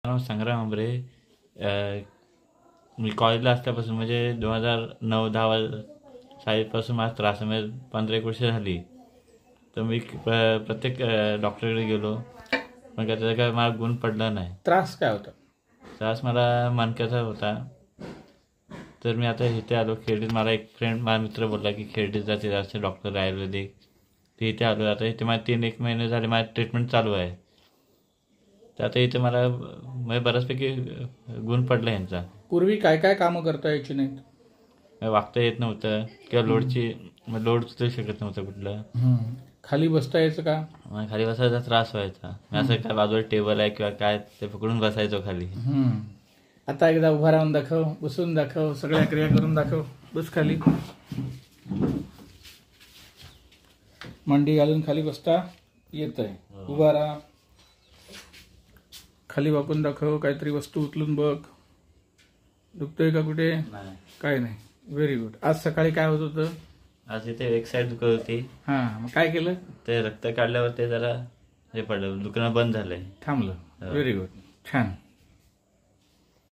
नाव संग्राम आंबरे. मी कॉलेजला असल्यापासून म्हणजे 2009-10 सालीपासून माझा त्रास आहे. म्हणजे 15-1 वर्ष झाली. तर मी प्रत्येक डॉक्टरकडे गेलो, पण त्याचा काय मला गुण पडला नाही. त्रास काय होता? त्रास मला मणक्याचा होता. तर मी आता इथे आलो खेर्डीत. मला एक फ्रेंड, माझा मित्र बोलला की खेर्डीत जाते जास्त डॉक्टर आयुर्वेदिक. ते इथे आलो. आता इथे माझे 3-1 महिने झाले माझं ट्रीटमेंट चालू आहे. तर आता इथे मला म्हणजे बऱ्याचपैकी गुण पडला यांचा. पूर्वी काय काय कामं करता यायची नाहीत? वागता येत नव्हतं किंवा लोड सुचू शकत नव्हतं कुठलं. खाली बसता यायचं का? मला खाली बसायचा त्रास व्हायचा. मी असं काय बाजूला टेबल आहे किंवा काय ते पकडून बसायचो खाली. आता एकदा उभा राहून दाखव, बसून दाखव, सगळ्या क्रिया करून दाखव. बस खाली. मांडी घालून खाली बसता येत आहे. उभा राहा. खाली वाकून दाखव. काहीतरी वस्तू उचलून बघ. दुखतोय का कुठे? काय नाही. Very good. आज सकाळी काय होत होतं? आज इथे एक साईड दुखत होती. मग काय केलं? ते रक्त काढल्यावर ते जरा हे पडलं, दुखणं बंद झालंय. थांबलं. Very good. छान.